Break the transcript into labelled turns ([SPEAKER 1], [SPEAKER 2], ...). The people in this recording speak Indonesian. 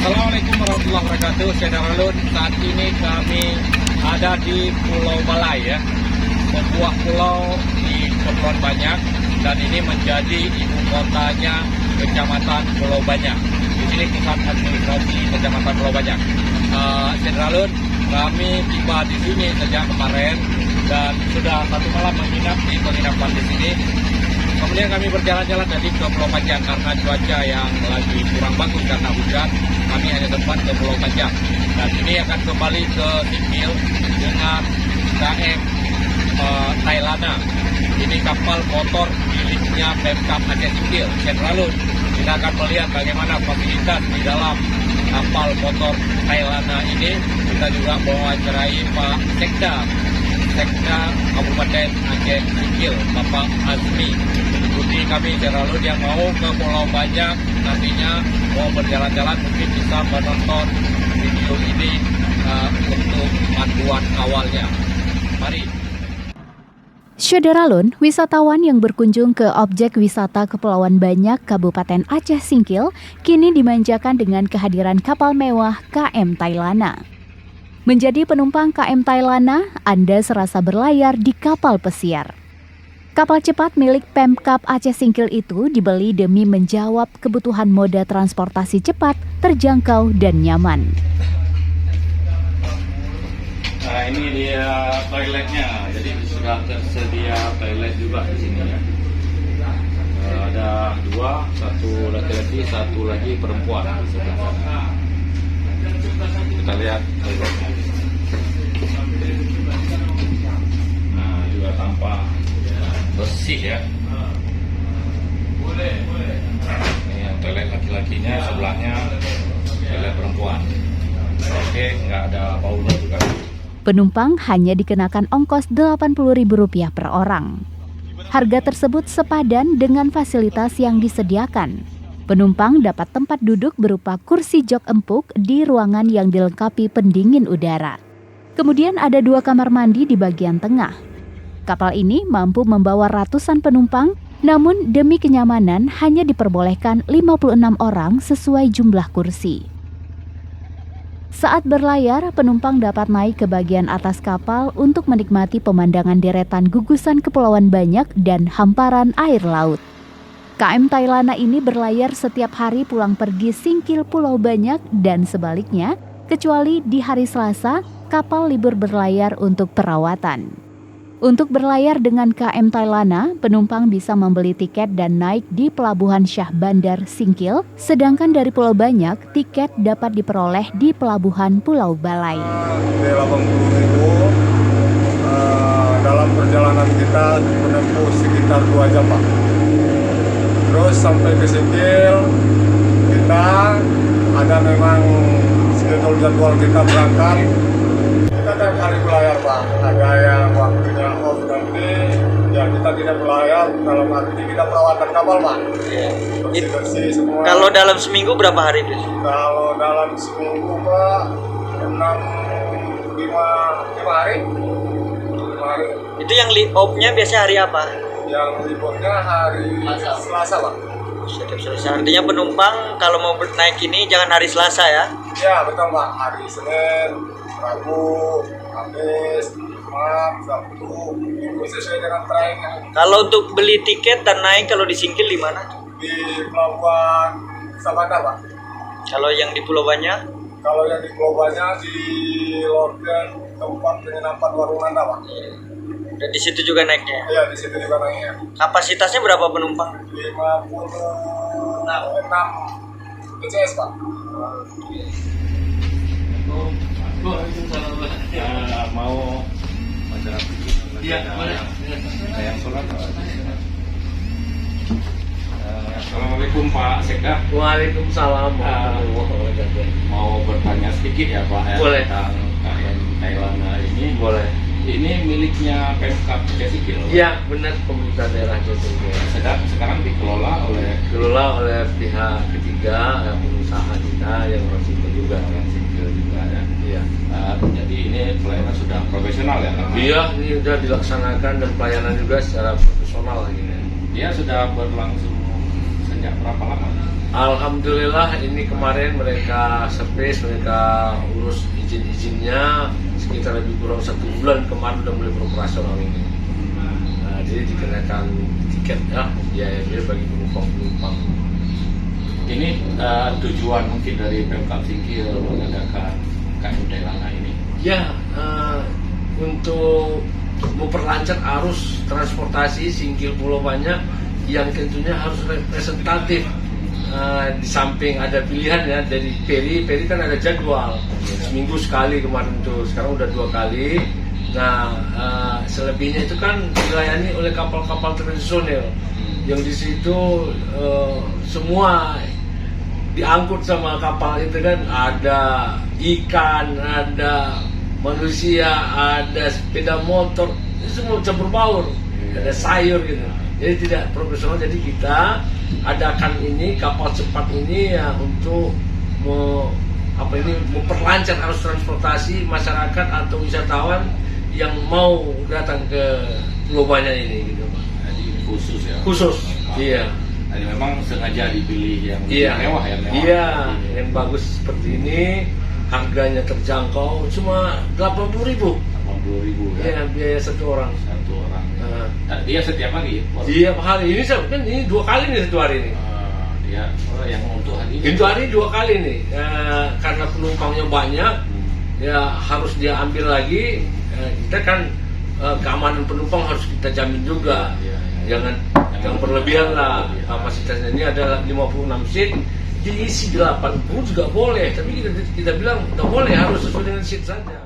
[SPEAKER 1] Assalamualaikum warahmatullahi wabarakatuh. Saudara Lun, saat ini kami ada di Pulau Balai ya, sebuah pulau di Kepulauan Banyak, dan ini menjadi ibu kotanya Kecamatan Pulau Banyak. Di sini pusat administrasi Kecamatan Pulau Banyak. Saudara Lun, kami tiba di sini sejak kemarin dan sudah satu malam menginap di penginapan di sini. Kemudian kami berjalan-jalan tadi ke Pulau Panjang karena cuaca yang lagi kurang bagus karena hujan. Kami hanya sempat ke Pulau Panjang. Dan ini akan kembali ke Singkil dengan KM Tailana. Ini kapal motor miliknya Pemkab Aceh Singkil. Lalu kita akan melihat bagaimana fasilitas di dalam kapal motor Tailana ini. Kita juga mewawancarai Pak Sekda Kabupaten Aceh Singkil, Bapak Azmi. Jadi kami lalu yang mau ke Pulau Banyak nantinya mau berjalan-jalan mungkin bisa menonton video ini untuk panduan awalnya. Mari.
[SPEAKER 2] Syederalun, wisatawan yang berkunjung ke objek wisata Kepulauan Banyak, Kabupaten Aceh Singkil, kini dimanjakan dengan kehadiran kapal mewah KM Tailana. Menjadi penumpang KM Tailana, Anda serasa berlayar di kapal pesiar. Kapal cepat milik Pemkab Aceh Singkil itu dibeli demi menjawab kebutuhan moda transportasi cepat, terjangkau, dan nyaman.
[SPEAKER 1] Nah, ini dia toiletnya, jadi sudah tersedia toilet juga di sini ya. Ada dua, satu laki-laki, satu lagi perempuan di sebelah sana. Kita lihat toiletnya. Nah, juga tampak bersih ya. Ini yang toilet laki-lakinya, sebelahnya toilet perempuan. Oke, nggak ada baunya juga.
[SPEAKER 2] Penumpang hanya dikenakan ongkos Rp80.000 per orang. Harga tersebut sepadan dengan fasilitas yang disediakan. Penumpang dapat tempat duduk berupa kursi jok empuk di ruangan yang dilengkapi pendingin udara. Kemudian ada 2 kamar mandi di bagian tengah. Kapal ini mampu membawa ratusan penumpang, namun demi kenyamanan hanya diperbolehkan 56 orang sesuai jumlah kursi. Saat berlayar, penumpang dapat naik ke bagian atas kapal untuk menikmati pemandangan deretan gugusan Kepulauan Banyak dan hamparan air laut. KM Tailana ini berlayar setiap hari pulang pergi Singkil Pulau Banyak dan sebaliknya, kecuali di hari Selasa, kapal libur berlayar untuk perawatan. Untuk berlayar dengan KM Tailana, penumpang bisa membeli tiket dan naik di Pelabuhan Syah Bandar Singkil, sedangkan dari Pulau Banyak, tiket dapat diperoleh di Pelabuhan Pulau Balai.
[SPEAKER 3] Di dalam perjalanan kita menempuh sekitar 2 jam, Pak. Terus sampai ke Singkil, kita ada memang jadwal kita berangkat. Kita tiap hari berlayar, Pak. Ada yang waktunya off nanti, ya kita tidak berlayar. Dalam arti kita perawatan kapal, Pak. Bersih semua.
[SPEAKER 4] Kalau dalam seminggu berapa hari, Bis?
[SPEAKER 3] Kalau dalam seminggu, Pak, 5 hari.
[SPEAKER 4] Itu yang off-nya biasanya hari apa?
[SPEAKER 3] Yang liburnya hari Selasa, Pak.
[SPEAKER 4] Selasa. Artinya penumpang kalau mau naik ini jangan hari Selasa ya?
[SPEAKER 3] Ya, betul, Pak. Hari Senin, Rabu, Kamis, Jumat, Sabtu, Minggu sesuai dengan trainnya.
[SPEAKER 4] Kalau untuk beli tiket dan naik kalau di Singkil di mana?
[SPEAKER 3] Di Pelabuhan Sabanda, Pak.
[SPEAKER 4] Kalau yang di Pulau Banyak?
[SPEAKER 3] Kalau yang di Pulau Banyak di Lorden tempat penginapan Warung Nanda, Pak.
[SPEAKER 4] Dan di situ juga naiknya?
[SPEAKER 3] Iya, di situ juga naiknya.
[SPEAKER 4] Kapasitasnya berapa penumpang?
[SPEAKER 3] 56 PCS, Pak.
[SPEAKER 1] Mau masyarakat yang sholat. Assalamualaikum Pak Sekda.
[SPEAKER 5] Waalaikumsalam.
[SPEAKER 1] Mau bertanya sedikit ya Pak ya,
[SPEAKER 5] Boleh.
[SPEAKER 1] tentang KM Tailana ini.
[SPEAKER 5] Boleh.
[SPEAKER 1] Ini miliknya Pemkab Aceh Singkil.
[SPEAKER 5] Iya, benar, pemerintah daerah Jateng.
[SPEAKER 1] Sekarang dikelola
[SPEAKER 5] oleh pihak ketiga, pengusaha kita yang orang Singkil juga.
[SPEAKER 1] orang Singkil juga ya.
[SPEAKER 5] Iya.
[SPEAKER 1] Jadi ini pelayanan sudah profesional ya Kang?
[SPEAKER 5] Iya, ini sudah dilaksanakan dan pelayanan juga secara profesional ini.
[SPEAKER 1] Dia sudah berlangsung sejak berapa lama?
[SPEAKER 5] Alhamdulillah ini kemarin mereka service, mereka urus izin-izinnya sekitar lebih kurang 1 bulan kemarin udah mulai beroperasional ini. Nah, jadi dikenakan tiket ya, biaya bagi penumpang-penumpang.
[SPEAKER 1] Ini tujuan mungkin dari Pemkab Singkil mengadakan KM Delana ini.
[SPEAKER 5] Ya, untuk memperlancar arus transportasi Singkil Pulau Banyak yang tentunya harus representatif. Di samping ada pilihan ya dari peri kan ada jadwal seminggu sekali kemarin tuh, sekarang udah 2 kali. Nah, selebihnya itu kan dilayani oleh kapal-kapal tradisional yang di situ semua diangkut sama kapal itu kan, ada ikan, ada manusia, ada sepeda motor, itu semua campur baur, ada sayur gitu. Jadi tidak profesional. Jadi kita adakan ini kapal cepat ini ya untuk memperlancar arus transportasi masyarakat atau wisatawan yang mau datang ke Pulau Banyak ini gitu, Pak.
[SPEAKER 1] Jadi khusus ya.
[SPEAKER 5] Khusus. Iya.
[SPEAKER 1] Jadi memang sengaja dipilih yang mewah ya, mewah.
[SPEAKER 5] Iya, yang bagus seperti ini, harganya terjangkau, cuma 80.000.
[SPEAKER 1] 80.000 ya.
[SPEAKER 5] Iya, biaya 1 orang.
[SPEAKER 1] 1 orang.
[SPEAKER 5] Nah,
[SPEAKER 1] Dia setiap hari.
[SPEAKER 5] tiap hari ini kan ini 2 kali nih 1 hari ini.
[SPEAKER 1] Dia yang untuk hari ini.
[SPEAKER 5] Itu hari 2 kali nih, karena penumpangnya banyak, ya harus dia ambil lagi. Kita kan keamanan penumpang harus kita jamin juga. Jangan berlebihan lah. Kapasitasnya ini ada 56 seat, diisi 80 juga boleh, tapi kita bilang nggak boleh, harus sesuai dengan seat saja.